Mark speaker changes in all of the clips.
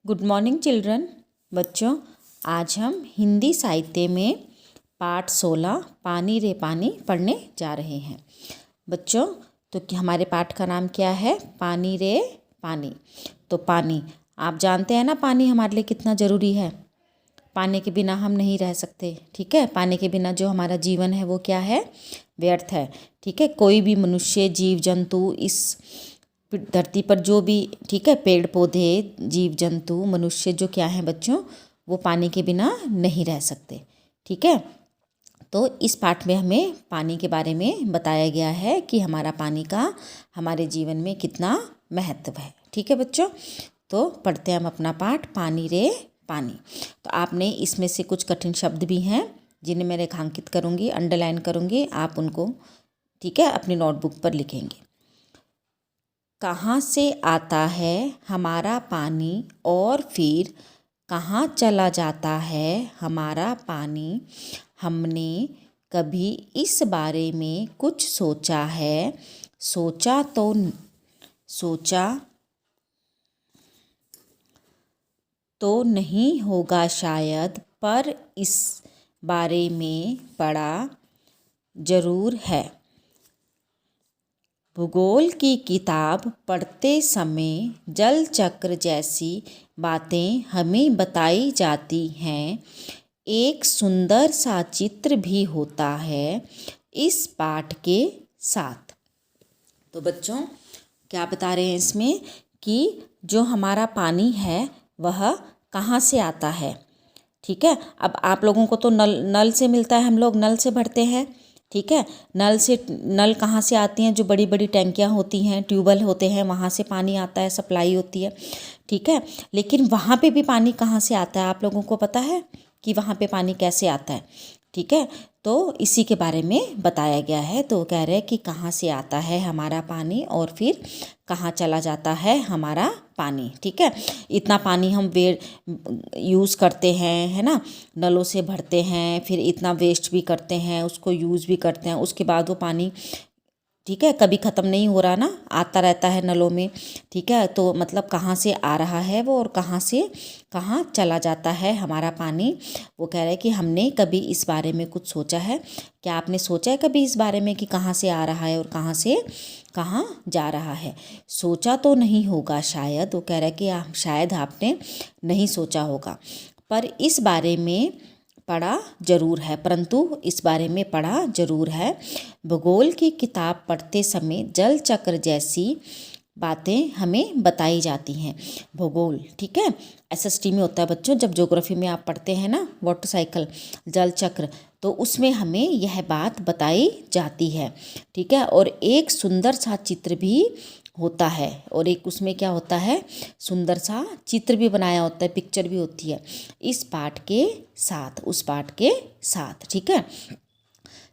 Speaker 1: Good morning children. बच्चों, आज हम हिंदी साहित्य में पाठ 16 पानी रे पानी पढ़ने जा रहे हैं। बच्चों, तो हमारे पाठ का नाम क्या है? पानी रे पानी। तो पानी, आप जानते हैं ना पानी हमारे लिए कितना ज़रूरी है। पानी के बिना हम नहीं रह सकते। ठीक है, पानी के बिना जो हमारा जीवन है वो क्या है? व्यर्थ है। ठीक है, कोई भी मनुष्य, जीव जंतु, इस धरती पर जो भी, ठीक है, पेड़ पौधे, जीव जंतु, मनुष्य जो क्या है बच्चों, वो पानी के बिना नहीं रह सकते। ठीक है, तो इस पाठ में हमें पानी के बारे में बताया गया है कि हमारा पानी का हमारे जीवन में कितना महत्व है। ठीक है बच्चों, तो पढ़ते हैं हम अपना पाठ पानी रे पानी। तो आपने इसमें से कुछ कठिन शब्द भी हैं जिन्हें मैं रेखांकित करूँगी, अंडरलाइन करूँगी, आप उनको, ठीक है, अपनी नोटबुक पर लिखेंगे। कहाँ से आता है हमारा पानी और फिर कहाँ चला जाता है हमारा पानी? हमने कभी इस बारे में कुछ सोचा है? सोचा तो नहीं होगा शायद, पर इस बारे में पढ़ा जरूर है। भूगोल की किताब पढ़ते समय जल चक्र जैसी बातें हमें बताई जाती हैं। एक सुंदर सा चित्र भी होता है इस पाठ के साथ। तो बच्चों, क्या बता रहे हैं इसमें कि जो हमारा पानी है वह कहाँ से आता है। ठीक है, अब आप लोगों को तो नल से मिलता है, हम लोग नल से भरते हैं। ठीक है, नल कहाँ से आती हैं? जो बड़ी बड़ी टैंकियाँ होती हैं, ट्यूबवेल होते हैं, वहाँ से पानी आता है, सप्लाई होती है। ठीक है, लेकिन वहाँ पे भी पानी कहाँ से आता है? आप लोगों को पता है कि वहाँ पे पानी कैसे आता है? ठीक है, तो इसी के बारे में बताया गया है। तो कह रहे हैं कि कहाँ से आता है हमारा पानी और फिर कहाँ चला जाता है हमारा पानी। ठीक है, इतना पानी हम यूज़ करते हैं, है ना, नलों से भरते हैं, फिर इतना वेस्ट भी करते हैं, उसको यूज़ भी करते हैं, उसके बाद वो पानी, ठीक है, कभी ख़त्म नहीं हो रहा ना, आता रहता है नलों में। ठीक है, तो मतलब कहाँ से आ रहा है वो और कहाँ से कहाँ चला जाता है हमारा पानी, वो कह रहे हैं कि हमने कभी इस बारे में कुछ सोचा है। क्या आपने सोचा है कभी इस बारे में कि कहाँ से आ रहा है और कहाँ से कहाँ जा रहा है? सोचा तो नहीं होगा शायद, वो कह रहा है कि शायद आपने नहीं सोचा होगा, पर इस बारे में पढ़ा जरूर है, परंतु इस बारे में पढ़ा जरूर है। भूगोल की किताब पढ़ते समय जल चक्र जैसी बातें हमें बताई जाती हैं। भूगोल, ठीक है, एसएसटी में होता है बच्चों, जब ज्योग्राफी में आप पढ़ते हैं ना, वाटर साइकिल, जल चक्र, तो उसमें हमें यह बात बताई जाती है। ठीक है, और एक सुंदर सा चित्र भी होता है, और एक उसमें क्या होता है? सुंदर सा चित्र भी बनाया होता है, पिक्चर भी होती है इस पाठ के साथ, उस पाठ के साथ। ठीक है,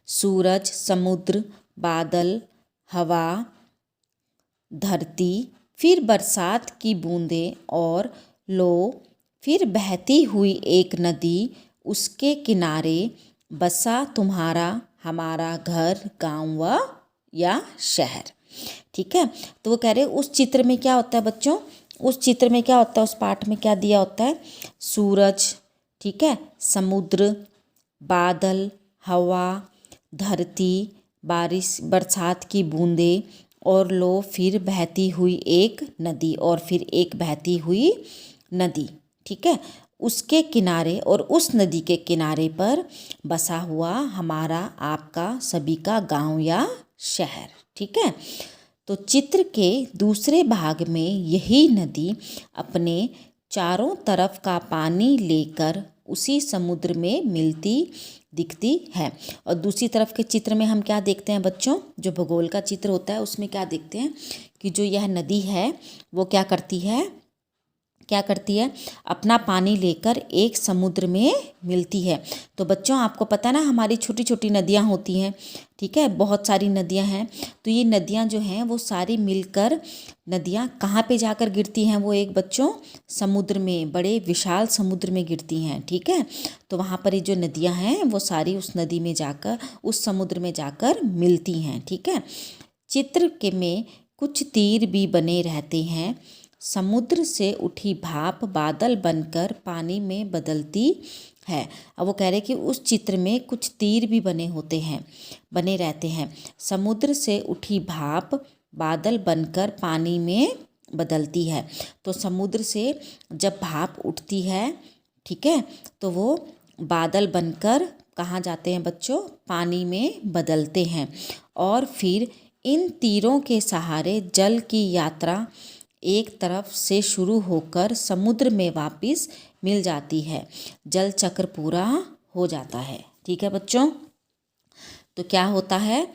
Speaker 1: सूरज, समुद्र, बादल, हवा, धरती, फिर बरसात की बूंदें और लो, फिर बहती हुई एक नदी, उसके किनारे बसा तुम्हारा हमारा घर, गांव व या शहर। ठीक है, तो वो कह रहे उस चित्र में क्या होता है बच्चों, उस चित्र में क्या होता है, उस पाठ में क्या दिया होता है? सूरज, ठीक है, समुद्र, बादल, हवा, धरती, बारिश, बरसात की बूंदें और लो, फिर बहती हुई एक नदी, और फिर एक बहती हुई नदी। ठीक है, उसके किनारे और उस नदी के किनारे पर बसा हुआ हमारा, आपका, सभी का गांव या शहर। ठीक है, तो चित्र के दूसरे भाग में यही नदी अपने चारों तरफ का पानी लेकर उसी समुद्र में मिलती दिखती है। और दूसरी तरफ के चित्र में हम क्या देखते हैं बच्चों? जो भूगोल का चित्र होता है उसमें क्या देखते हैं कि जो यह नदी है वो क्या करती है, अपना पानी लेकर एक समुद्र में मिलती है। तो बच्चों, आपको पता है ना, हमारी छोटी छोटी नदियाँ होती हैं, ठीक है, बहुत सारी नदियाँ हैं, तो ये नदियाँ जो हैं वो सारी मिलकर नदियाँ कहाँ पे जाकर गिरती हैं? वो एक बच्चों समुद्र में, बड़े विशाल समुद्र में गिरती हैं। ठीक है, तो वहाँ पर ये जो नदियाँ हैं वो सारी उस नदी में जाकर, उस समुद्र में जाकर मिलती हैं। ठीक है, चित्र के में कुछ तीर भी बने रहते हैं, समुद्र से उठी भाप बादल बनकर पानी में बदलती है। अब वो कह रहे कि उस चित्र में कुछ तीर भी बने रहते हैं। समुद्र से उठी भाप बादल बनकर पानी में बदलती है। तो समुद्र से जब भाप उठती है, ठीक है, तो वो बादल बनकर कहाँ जाते हैं बच्चों? पानी में बदलते हैं। और फिर इन तीरों के सहारे जल की यात्रा एक तरफ से शुरू होकर समुद्र में वापस मिल जाती है। जल चक्र पूरा हो जाता है। ठीक है बच्चों, तो क्या होता है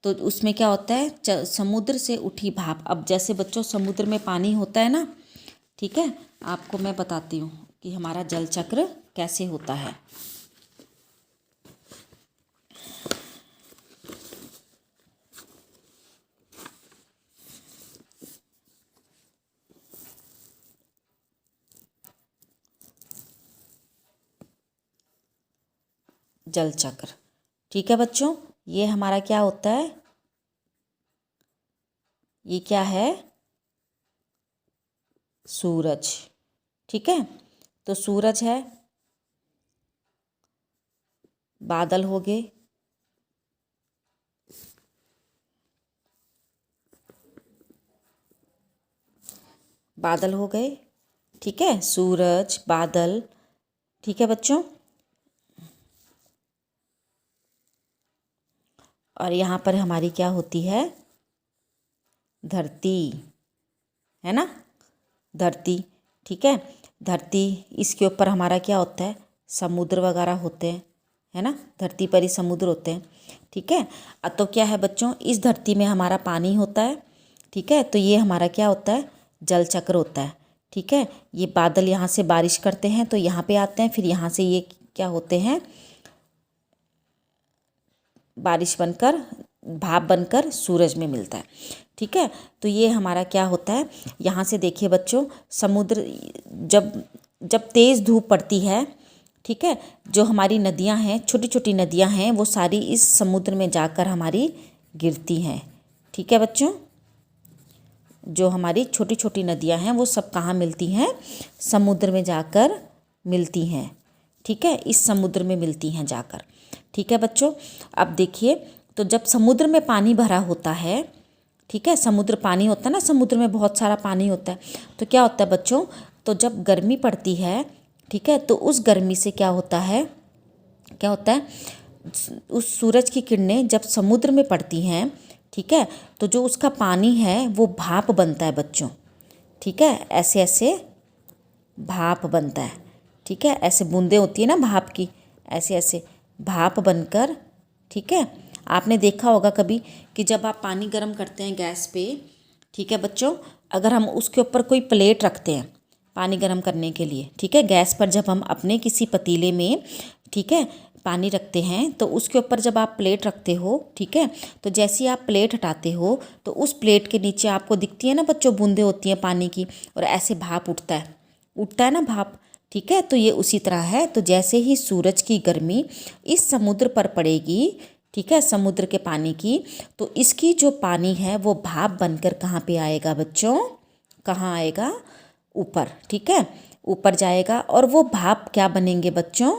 Speaker 1: तो उसमें क्या होता है? समुद्र से उठी भाप। अब जैसे बच्चों समुद्र में पानी होता है ना, ठीक है, आपको मैं बताती हूँ कि हमारा जल चक्र कैसे होता है। जल चक्र, ठीक है बच्चों, ये हमारा क्या होता है? ये क्या है? सूरज। ठीक है, तो सूरज है, बादल हो गए, ठीक है, सूरज, बादल, ठीक है बच्चों। और यहाँ पर हमारी क्या होती है? धरती, है ना, धरती, ठीक है। धरती, इसके ऊपर हमारा क्या होता है? समुद्र वगैरह होते हैं, है ना, धरती पर ही समुद्र होते हैं, ठीक है। तो क्या है बच्चों, इस धरती में हमारा पानी होता है, ठीक है, तो ये हमारा क्या होता है? जल चक्र होता है, ठीक है। ये बादल यहाँ से बारिश करते हैं तो यहाँ पे आते हैं, फिर यहाँ से ये क्या होते हैं? बारिश बनकर, भाप बनकर सूरज में मिलता है, ठीक है। तो ये हमारा क्या होता है? यहाँ से देखिए बच्चों, समुद्र जब तेज़ धूप पड़ती है, ठीक है, जो हमारी नदियाँ हैं, छोटी छोटी नदियाँ हैं, वो सारी इस समुद्र में जाकर हमारी गिरती हैं, ठीक है बच्चों। जो हमारी छोटी छोटी नदियाँ हैं वो सब कहाँ मिलती हैं? समुद्र में जाकर मिलती हैं, ठीक है, इस समुद्र में मिलती हैं जाकर, ठीक है बच्चों। अब देखिए, तो जब समुद्र में पानी भरा होता है, ठीक है, समुद्र पानी होता है ना, समुद्र में बहुत सारा पानी होता है, तो क्या होता है बच्चों? तो जब गर्मी पड़ती है, ठीक है, तो उस गर्मी से क्या होता है? उस सूरज की किरणें जब समुद्र में पड़ती हैं, ठीक है, तो जो उसका पानी है वो भाप बनता है बच्चों, ठीक है, ऐसे ऐसे भाप बनता है, ठीक है, ऐसे बूंदें होती है ना भाप की, ऐसे ऐसे भाप बनकर, ठीक है। आपने देखा होगा कभी कि जब आप पानी गर्म करते हैं गैस पे, ठीक है बच्चों, अगर हम उसके ऊपर कोई प्लेट रखते हैं पानी गर्म करने के लिए, ठीक है, गैस पर जब हम अपने किसी पतीले में, ठीक है, पानी रखते हैं, तो उसके ऊपर जब आप प्लेट रखते हो, ठीक है, तो जैसे आप प्लेट हटाते हो तो उस प्लेट के नीचे आपको दिखती है ना बच्चों, बूंदें होती हैं पानी की, और ऐसे भाप उठता है ना भाप, ठीक है। तो ये उसी तरह है। तो जैसे ही सूरज की गर्मी इस समुद्र पर पड़ेगी, ठीक है, समुद्र के पानी की, तो इसकी जो पानी है वो भाप बनकर कहाँ पे आएगा बच्चों? कहाँ आएगा? ऊपर, ठीक है, ऊपर जाएगा। और वो भाप क्या बनेंगे बच्चों?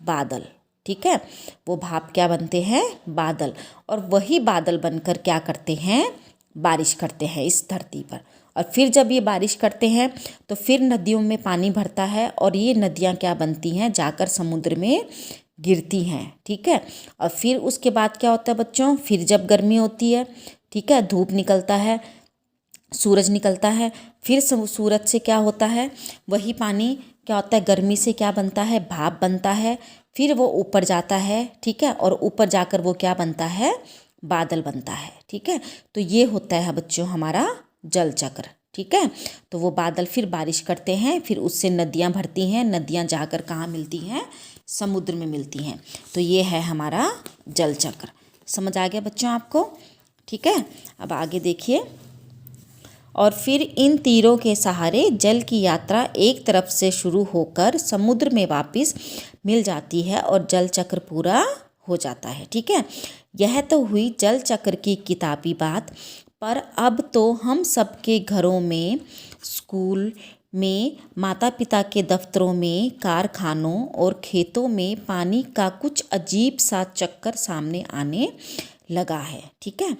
Speaker 1: बादल, ठीक है, वो भाप क्या बनते हैं? बादल। और वही बादल बनकर क्या करते हैं? बारिश करते हैं इस धरती पर। और फिर जब ये बारिश करते हैं तो फिर नदियों में पानी भरता है और ये नदियाँ क्या बनती हैं? जाकर समुद्र में गिरती हैं, ठीक है। और फिर उसके बाद क्या होता है बच्चों? फिर जब गर्मी होती है, ठीक है, धूप निकलता है, सूरज निकलता है, फिर सूरज से क्या होता है? वही पानी क्या होता है? गर्मी से क्या बनता है? भाप बनता है, फिर वो ऊपर जाता है, ठीक है, और ऊपर जाकर वो क्या बनता है? बादल बनता है, ठीक है। तो ये होता है बच्चों हमारा जल चक्र, ठीक है। तो वो बादल फिर बारिश करते हैं, फिर उससे नदियाँ भरती हैं, नदियाँ जाकर कहाँ मिलती हैं? समुद्र में मिलती हैं। तो ये है हमारा जल चक्र। समझ आ गया बच्चों आपको? ठीक है, अब आगे देखिए। और फिर इन तीरों के सहारे जल की यात्रा एक तरफ से शुरू होकर समुद्र में वापस मिल जाती है और जल चक्र पूरा हो जाता है, ठीक है। यह तो हुई जल चक्र की किताबी बात, पर अब तो हम सबके घरों में, स्कूल में, माता पिता के दफ्तरों में, कारखानों और खेतों में पानी का कुछ अजीब सा चक्कर सामने आने लगा है। ठीक है,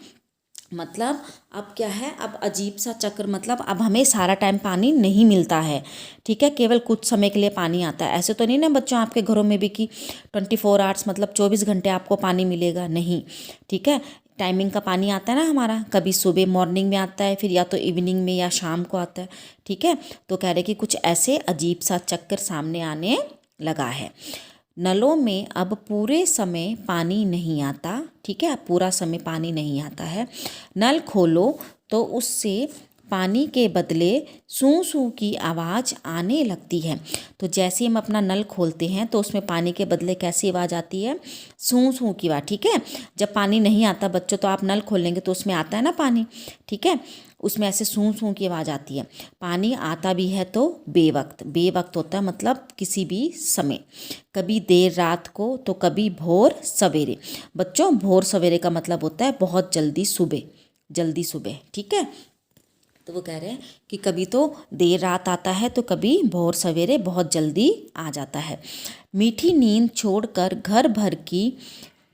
Speaker 1: मतलब अब क्या है, अब अजीब सा चक्र, मतलब अब हमें सारा टाइम पानी नहीं मिलता है। ठीक है, केवल कुछ समय के लिए पानी आता है। ऐसे तो नहीं ना बच्चों आपके घरों में भी कि 24 आवर्स मतलब 24 घंटे आपको पानी मिलेगा, नहीं। ठीक है, टाइमिंग का पानी आता है ना हमारा, कभी सुबह मॉर्निंग में आता है, फिर या तो इवनिंग में या शाम को आता है। ठीक है, तो कह रहे कि कुछ ऐसे अजीब सा चक्कर सामने आने लगा है। नलों में अब पूरे समय पानी नहीं आता। ठीक है, अब पूरा समय पानी नहीं आता है। नल खोलो तो उससे पानी के बदले सूं सूं की आवाज़ आने लगती है। तो जैसे हम अपना नल खोलते हैं तो उसमें पानी के बदले कैसी आवाज़ आती है, सूं सूं की आवाज़। ठीक है, जब पानी नहीं आता बच्चों तो आप नल खोलेंगे तो उसमें आता है ना पानी। ठीक है, उसमें ऐसे सूं सूं की आवाज़ आती है। पानी आता भी है तो बेवक्त, बेवक्त होता है मतलब किसी भी समय, कभी देर रात को तो कभी भोर सवेरे। बच्चों भोर सवेरे का मतलब होता है बहुत जल्दी सुबह, जल्दी सुबह। ठीक है, तो वो कह रहे हैं कि कभी तो देर रात आता है तो कभी भोर सवेरे बहुत जल्दी आ जाता है। मीठी नींद छोड़कर घर भर की,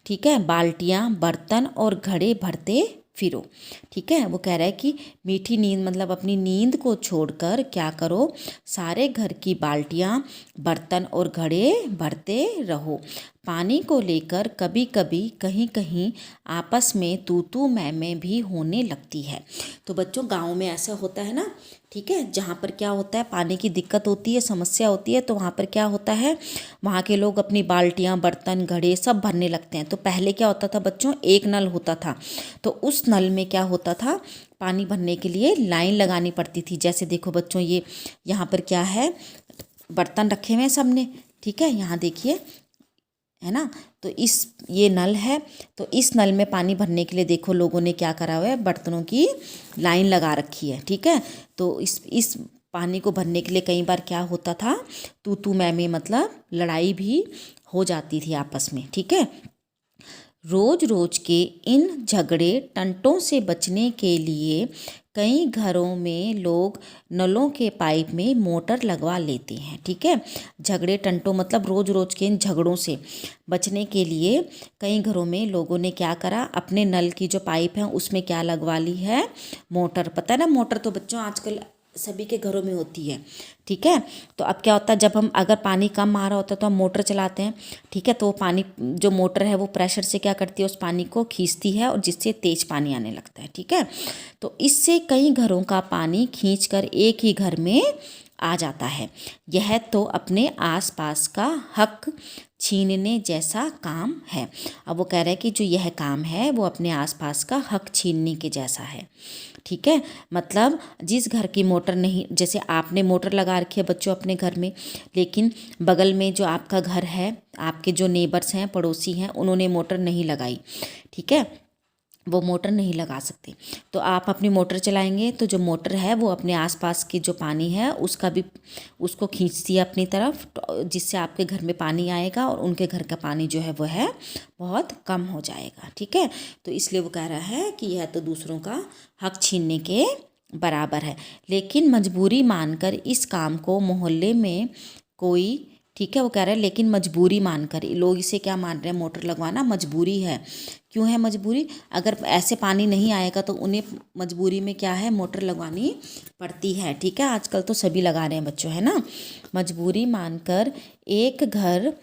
Speaker 1: ठीक है, बाल्टियाँ, बर्तन और घड़े भरते फिरो। ठीक है, वो कह रहा है कि मीठी नींद मतलब अपनी नींद को छोड़कर क्या करो, सारे घर की बाल्टियाँ, बर्तन और घड़े भरते रहो। पानी को लेकर कभी कभी कहीं कहीं आपस में तू तू मैं भी होने लगती है। तो बच्चों गाँव में ऐसा होता है ना। ठीक है, जहाँ पर क्या होता है, पानी की दिक्कत होती है, समस्या होती है, तो वहाँ पर क्या होता है, वहाँ के लोग अपनी बाल्टियाँ, बर्तन, घड़े सब भरने लगते हैं। तो पहले क्या होता था बच्चों, एक नल होता था, तो उस नल में क्या होता था, पानी भरने के लिए लाइन लगानी पड़ती थी। जैसे देखो बच्चों, ये यहाँ पर क्या है, बर्तन रखे हुए हैं सबने। ठीक है, यहाँ देखिए, है ना, तो ये नल है, तो इस नल में पानी भरने के लिए देखो लोगों ने क्या करा हुआ है, बर्तनों की लाइन लगा रखी है। ठीक है, तो इस पानी को भरने के लिए कई बार क्या होता था, तू मैं मतलब लड़ाई भी हो जाती थी आपस में। ठीक है, रोज रोज के इन झगड़े टंटों से बचने के लिए कई घरों में लोग नलों के पाइप में मोटर लगवा लेते हैं। ठीक है, झगड़े टंटों मतलब रोज रोज के इन झगड़ों से बचने के लिए कई घरों में लोगों ने क्या करा, अपने नल की जो पाइप है उसमें क्या लगवा ली है, मोटर। पता है ना, मोटर तो बच्चों आजकल सभी के घरों में होती है। ठीक है, तो अब क्या होता है, जब हम अगर पानी कम आ रहा होता है तो हम मोटर चलाते हैं। ठीक है, तो वो पानी जो मोटर है वो प्रेशर से क्या करती है, उस पानी को खींचती है और जिससे तेज पानी आने लगता है। ठीक है, तो इससे कई घरों का पानी खींचकर एक ही घर में आ जाता है। यह तो अपने आसपास का हक छीनने जैसा काम है। अब वो कह रहे हैं कि जो यह काम है वो अपने आसपास का हक छीनने के जैसा है। ठीक है, मतलब जिस घर की मोटर नहीं, जैसे आपने मोटर लगा रखी है बच्चों अपने घर में, लेकिन बगल में जो आपका घर है, आपके जो नेबर्स हैं, पड़ोसी हैं, उन्होंने मोटर नहीं लगाई। ठीक है, वो मोटर नहीं लगा सकते, तो आप अपनी मोटर चलाएंगे तो जो मोटर है वो अपने आसपास की जो पानी है उसका भी, उसको खींचती है अपनी तरफ, जिससे आपके घर में पानी आएगा और उनके घर का पानी जो है वो है बहुत कम हो जाएगा। ठीक है, तो इसलिए वो कह रहा है कि यह तो दूसरों का हक छीनने के बराबर है। लेकिन मजबूरी मानकर इस काम को मोहल्ले में कोई, ठीक है, वो कह रहे हैं लेकिन मजबूरी मानकर, लोग इसे क्या मान रहे हैं, मोटर लगवाना मजबूरी है। क्यों है मजबूरी, अगर ऐसे पानी नहीं आएगा तो उन्हें मजबूरी में क्या है, मोटर लगवानी पड़ती है। ठीक है, आजकल तो सभी लगा रहे हैं बच्चों, है ना। मजबूरी मानकर एक घर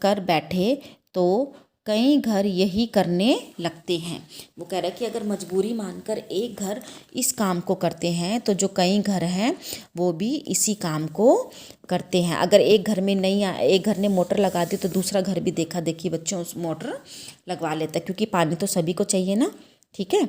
Speaker 1: कर बैठे तो कई घर यही करने लगते हैं। वो कह रहा है कि अगर मजबूरी मानकर एक घर इस काम को करते हैं तो जो कई घर हैं वो भी इसी काम को करते हैं। अगर एक घर में नहीं एक घर ने मोटर लगा दी तो दूसरा घर भी देखा देखी बच्चों उस मोटर लगवा लेता है, क्योंकि पानी तो सभी को चाहिए ना। ठीक है,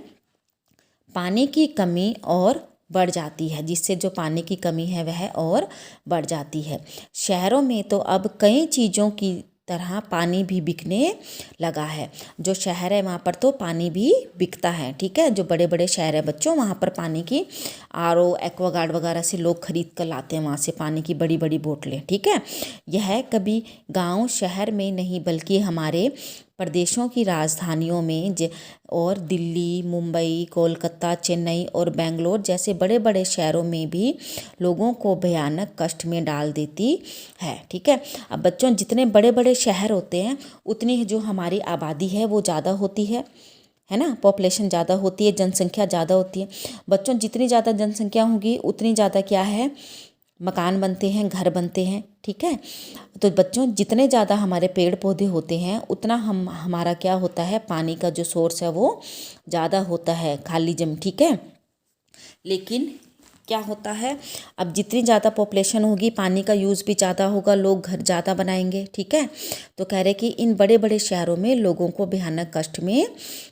Speaker 1: पानी की कमी और बढ़ जाती है, जिससे जो पानी की कमी है वह और बढ़ जाती है। शहरों में तो अब कई चीज़ों की तरह पानी भी बिकने लगा है। जो शहर है वहाँ पर तो पानी भी बिकता है। ठीक है, जो बड़े बड़े शहर है बच्चों, वहाँ पर पानी की आरओ, एक्वागार्ड वगैरह से लोग खरीद कर लाते हैं वहाँ से पानी की बड़ी बड़ी बोतलें। ठीक है, यह कभी गांव शहर में नहीं बल्कि हमारे प्रदेशों की राजधानियों में और दिल्ली, मुंबई, कोलकाता, चेन्नई और बेंगलोर जैसे बड़े बड़े शहरों में भी लोगों को भयानक कष्ट में डाल देती है। ठीक है, अब बच्चों जितने बड़े बड़े शहर होते हैं उतनी जो हमारी आबादी है वो ज़्यादा होती है ना, पॉपुलेशन ज़्यादा होती है, जनसंख्या ज़्यादा होती है। बच्चों जितनी ज़्यादा जनसंख्या होगी उतनी ज़्यादा क्या है, मकान बनते हैं, घर बनते हैं। ठीक है, तो बच्चों जितने ज़्यादा हमारे पेड़ पौधे होते हैं उतना हमारा क्या होता है, पानी का जो सोर्स है वो ज़्यादा होता है, खाली जम। ठीक है, लेकिन क्या होता है, अब जितनी ज़्यादा पॉपुलेशन होगी पानी का यूज़ भी ज़्यादा होगा, लोग घर ज़्यादा बनाएंगे। ठीक है, तो कह रहे कि इन बड़े बड़े शहरों में लोगों को भयानक कष्ट में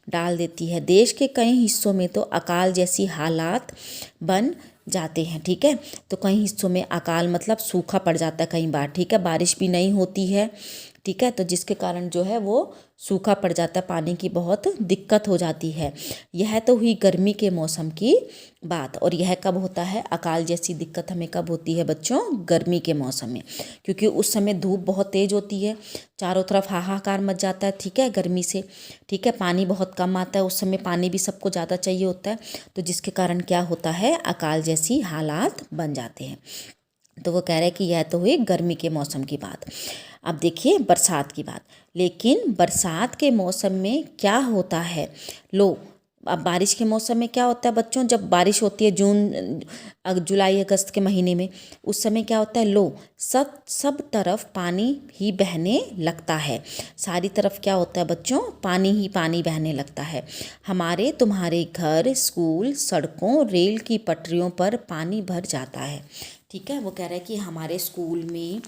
Speaker 1: डाल देती है। देश के कई हिस्सों में तो अकाल जैसी हालात बन जाते हैं। ठीक है, तो कई हिस्सों में अकाल मतलब सूखा पड़ जाता है कई बार। ठीक है, बारिश भी नहीं होती है। ठीक है, तो जिसके कारण जो है वो सूखा पड़ जाता है, पानी की बहुत दिक्कत हो जाती है। यह तो हुई गर्मी के मौसम की बात, और यह कब होता है, अकाल जैसी दिक्कत हमें कब होती है बच्चों, गर्मी के मौसम में, क्योंकि उस समय धूप बहुत तेज़ होती है, चारों तरफ हाहाकार मच जाता है। ठीक है, गर्मी से। ठीक है, पानी बहुत कम आता है उस समय, पानी भी सबको ज़्यादा चाहिए होता है, तो जिसके कारण क्या होता है, अकाल जैसी हालात बन जाते हैं। तो वो कह रहे हैं कि यह तो हुई गर्मी के मौसम की बात। अब देखिए बरसात की बात। लेकिन बरसात के मौसम में क्या होता है, लो अब बारिश के मौसम में क्या होता है बच्चों, जब बारिश होती है जुलाई अगस्त के महीने में, उस समय क्या होता है, लो सब तरफ पानी ही बहने लगता है। सारी तरफ क्या होता है बच्चों, पानी ही पानी बहने लगता है। हमारे तुम्हारे घर, स्कूल, सड़कों, रेल की पटरियों पर पानी भर जाता है। ठीक है, वो कह रहा है कि हमारे स्कूल में,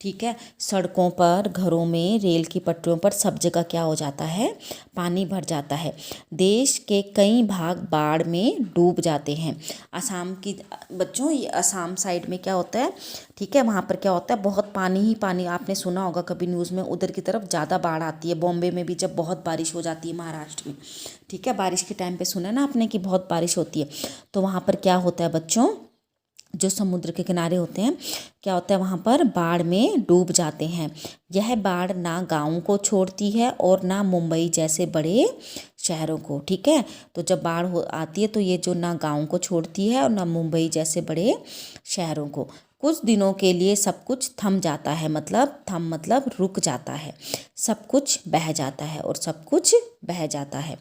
Speaker 1: ठीक है, सड़कों पर, घरों में, रेल की पटरियों पर सब जगह क्या हो जाता है, पानी भर जाता है। देश के कई भाग बाढ़ में डूब जाते हैं। असम की बच्चों, ये असम साइड में क्या होता है, ठीक है, वहाँ पर क्या होता है, बहुत पानी ही पानी। आपने सुना होगा कभी न्यूज़ में, उधर की तरफ ज़्यादा बाढ़ आती है। बॉम्बे में भी जब बहुत बारिश हो जाती है, महाराष्ट्र में, ठीक है, बारिश के टाइम पे सुना ना आपने कि बहुत बारिश होती है, तो वहाँ पर क्या होता है बच्चों, जो समुद्र के किनारे होते हैं, क्या होता है, वहाँ पर बाढ़ में डूब जाते हैं। यह बाढ़ ना गाँव को छोड़ती है और ना मुंबई जैसे बड़े शहरों को। ठीक है, तो जब बाढ़ आती है तो ये जो ना गाँव को छोड़ती है और ना मुंबई जैसे बड़े शहरों को। कुछ दिनों के लिए सब कुछ थम जाता है, मतलब रुक जाता है, सब कुछ बह जाता है और सब कुछ बह जाता है।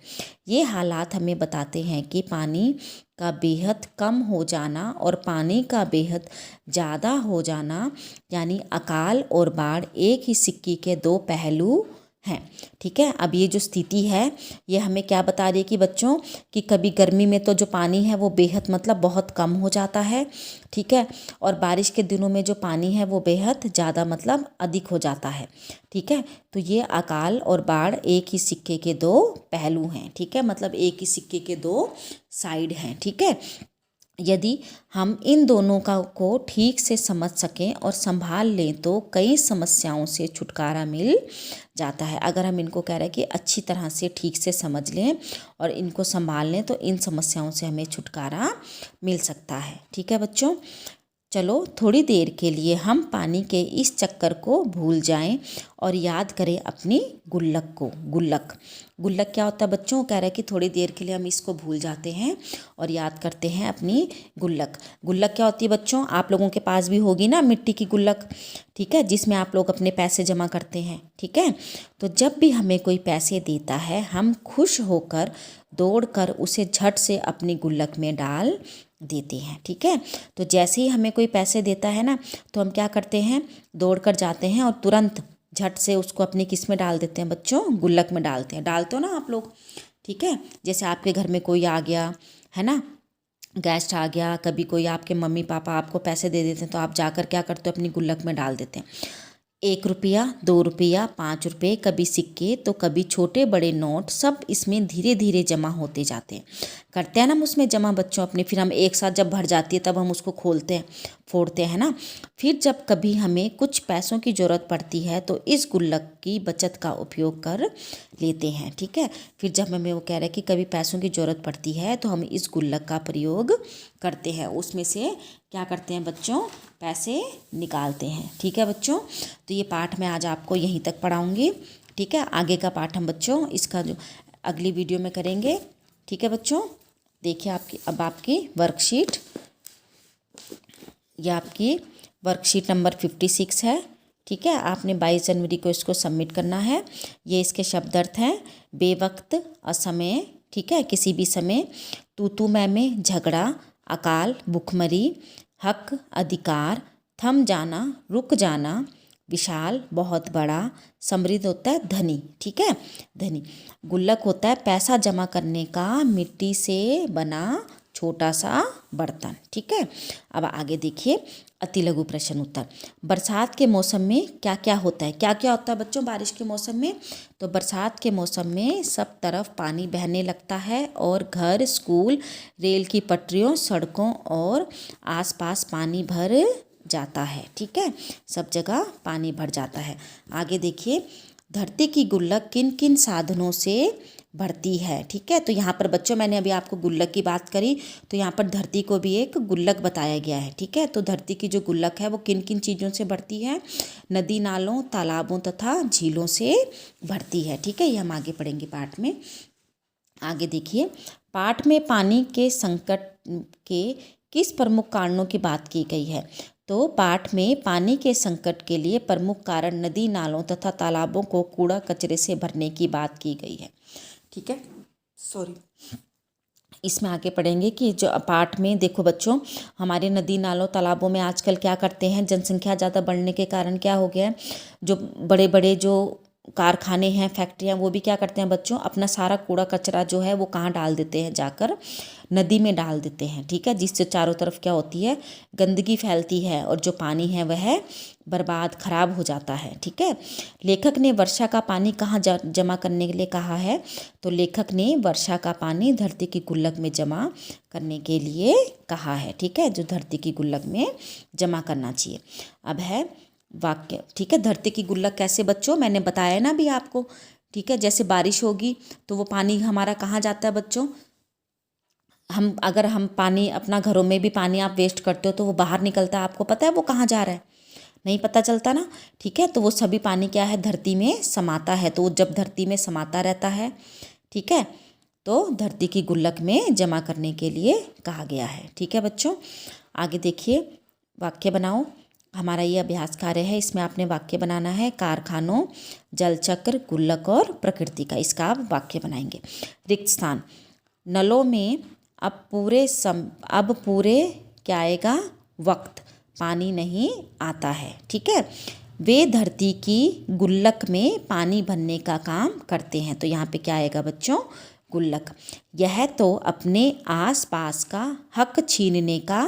Speaker 1: ये हालात हमें बताते हैं कि पानी का बेहद कम हो जाना और पानी का बेहद ज़्यादा हो जाना, यानी अकाल और बाढ़ एक ही सिक्के के दो पहलू हैं। ठीक है, अब ये जो स्थिति है ये हमें क्या बता रही है कि बच्चों, कि कभी गर्मी में तो जो पानी है वो बेहद मतलब बहुत कम हो जाता है। ठीक है, और बारिश के दिनों में जो पानी है वो बेहद ज़्यादा मतलब अधिक हो जाता है। ठीक है, तो ये अकाल और बाढ़ एक ही सिक्के के दो पहलू हैं। ठीक है, मतलब एक ही सिक्के के दो साइड हैं। ठीक है, यदि हम इन दोनों को ठीक से समझ सकें और संभाल लें तो कई समस्याओं से छुटकारा मिल जाता है। अगर हम इनको कह रहे हैं कि अच्छी तरह से ठीक से समझ लें और इनको संभाल लें तो इन समस्याओं से हमें छुटकारा मिल सकता है। ठीक है बच्चों, चलो थोड़ी देर के लिए हम पानी के इस चक्कर को भूल जाएं और याद करें अपनी गुल्लक को। गुल्लक क्या होता है बच्चों, कह रहे हैं कि थोड़ी देर के लिए हम इसको भूल जाते हैं और याद करते हैं अपनी गुल्लक। गुल्लक क्या होती है बच्चों, आप लोगों के पास भी होगी ना मिट्टी की गुल्लक, ठीक है, जिसमें आप लोग अपने पैसे जमा करते हैं। ठीक है, तो जब भी हमें कोई पैसे देता है हम खुश होकर दौड़कर उसे झट से अपनी गुल्लक में डाल देते हैं। ठीक है, तो जैसे ही हमें कोई पैसे देता है ना तो हम क्या करते हैं, दौड़कर जाते हैं और तुरंत झट से उसको अपनी किस में डाल देते हैं बच्चों, गुल्लक में डालते हैं। डालते हो ना आप लोग, ठीक है, जैसे आपके घर में कोई आ गया है ना, गेस्ट आ गया, कभी कोई आपके मम्मी पापा आपको पैसे दे देते हैं तो आप जाकर क्या करते हो, अपनी गुल्लक में डाल देते हैं। 1 रुपया, 2 रुपया, 5 रुपये, कभी सिक्के तो कभी छोटे बड़े नोट, सब इसमें धीरे धीरे जमा होते जाते हैं। करते हैं ना हम उसमें जमा बच्चों अपने, फिर हम एक साथ जब भर जाती है तब हम उसको खोलते हैं, फोड़ते हैं ना। फिर जब कभी हमें कुछ पैसों की ज़रूरत पड़ती है तो इस गुल्लक की बचत का उपयोग कर लेते हैं। ठीक है, फिर जब हमें वो कह रहे हैं कि कभी पैसों की ज़रूरत पड़ती है तो हम इस गुल्लक का प्रयोग करते हैं, उसमें से क्या करते हैं बच्चों, पैसे निकालते हैं। ठीक है बच्चों, तो ये पाठ मैं आज आपको यहीं तक पढ़ाऊँगी। ठीक है। आगे का पाठ हम बच्चों इसका जो अगली वीडियो में करेंगे, ठीक है बच्चों। देखिए आपकी वर्कशीट, यह आपकी वर्कशीट नंबर 56 है, ठीक है। आपने 22 जनवरी को इसको सबमिट करना है। ये इसके शब्द अर्थ हैं। बेवक्त, असमय, ठीक है, किसी भी समय, तू मैं, झगड़ा, अकाल, भुखमरी, हक, अधिकार, थम जाना, रुक जाना, विशाल, बहुत बड़ा, समृद्ध होता है धनी, ठीक है, धनी। गुल्लक होता है पैसा जमा करने का मिट्टी से बना छोटा सा बर्तन, ठीक है। अब आगे देखिए अति लघु प्रश्न उत्तर। बरसात के मौसम में क्या क्या होता है? क्या क्या होता है बच्चों बारिश के मौसम में? तो बरसात के मौसम में सब तरफ पानी बहने लगता है और घर, स्कूल, रेल की पटरियों, सड़कों और आसपास पानी भर जाता है, ठीक है, सब जगह पानी भर जाता है। आगे देखिए धरती की गुल्लक किन किन साधनों से भरती है, ठीक है। तो यहाँ पर बच्चों मैंने अभी आपको गुल्लक की बात करी, तो यहाँ पर धरती को भी एक गुल्लक बताया गया है, ठीक है। तो धरती की जो गुल्लक है वो किन किन चीज़ों से भरती है? नदी नालों, तालाबों तथा झीलों से भरती है, ठीक है। ये हम आगे पढ़ेंगे पाठ में। आगे देखिए पाठ में पानी के संकट के किस प्रमुख कारणों की बात की गई है? तो पाठ में पानी के संकट के लिए प्रमुख कारण नदी नालों तथा तालाबों को कूड़ा कचरे से भरने की बात की गई है, ठीक है। सॉरी, इसमें आगे पढ़ेंगे कि जो पाठ में देखो बच्चों हमारे नदी नालों तालाबों में आजकल क्या करते हैं, जनसंख्या ज़्यादा बढ़ने के कारण क्या हो गया है, जो बड़े बड़े जो कारखाने हैं, फैक्ट्रियाँ, वो भी क्या करते हैं बच्चों, अपना सारा कूड़ा कचरा जो है वो कहाँ डाल देते हैं, जाकर नदी में डाल देते हैं, ठीक है। जिससे चारों तरफ क्या होती है, गंदगी फैलती है और जो पानी है वह बर्बाद खराब हो जाता है, ठीक है। लेखक ने वर्षा का पानी कहाँ जमा करने के लिए कहा है? तो लेखक ने वर्षा का पानी धरती की गुल्लक में जमा करने के लिए कहा है, ठीक है, जो धरती की गुल्लक में जमा करना चाहिए। अब है वाक्य, ठीक है। धरती की गुल्लक कैसे बच्चों, मैंने बताया ना अभी आपको, ठीक है। जैसे बारिश होगी तो वो पानी हमारा कहाँ जाता है बच्चों, अगर हम पानी अपना घरों में भी पानी आप वेस्ट करते हो तो वो बाहर निकलता है, आपको पता है वो कहाँ जा रहा है? नहीं पता चलता ना, ठीक है। तो वो सभी पानी क्या है, धरती में समाता है। तो जब धरती में समाता रहता है, ठीक है, तो धरती की गुल्लक में जमा करने के लिए कहा गया है, ठीक है बच्चों। आगे देखिए वाक्य बनाओ। हमारा ये अभ्यास कार्य है, इसमें आपने वाक्य बनाना है। कारखानों, जलचक्र, गुल्लक और प्रकृति का, इसका आप वाक्य बनाएंगे। रिक्त स्थान, नलों में अब पूरे क्या आएगा, वक्त पानी नहीं आता है, ठीक है। वे धरती की गुल्लक में पानी भरने का काम करते हैं। तो यहाँ पे क्या आएगा बच्चों, गुल्लक। यह तो अपने आसपास का हक छीनने का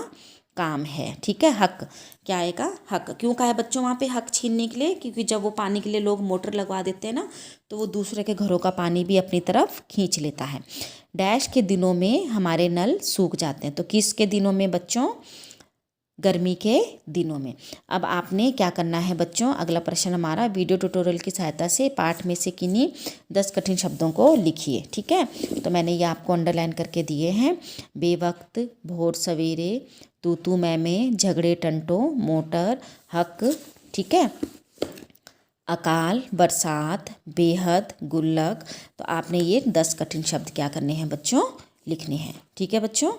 Speaker 1: काम है, ठीक है। हक क्या आएगा, हक। क्यों कहा है बच्चों वहाँ पे हक छीनने के लिए? क्योंकि जब वो पानी के लिए लोग मोटर लगवा देते हैं ना, तो वो दूसरे के घरों का पानी भी अपनी तरफ खींच लेता है। डैश के दिनों में हमारे नल सूख जाते हैं। तो किसके दिनों में बच्चों, गर्मी के दिनों में। अब आपने क्या करना है बच्चों, अगला प्रश्न हमारा, वीडियो ट्यूटोरियल की सहायता से पाठ में से किन्हीं 10 कठिन शब्दों को लिखिए, ठीक है। तो मैंने ये आपको अंडरलाइन करके दिए हैं। बेवक्त, भोर सवेरे, तू मैं, झगड़े टंटो, मोटर, हक, ठीक है, अकाल, बरसात, बेहद, गुल्लक। तो आपने ये 10 कठिन शब्द क्या करने हैं बच्चों, लिखने हैं, ठीक है बच्चों।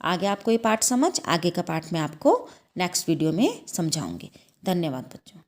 Speaker 1: आगे आपको ये पाठ समझ, आगे का पाठ मैं आपको नेक्स्ट वीडियो में समझाऊंगी। धन्यवाद बच्चों।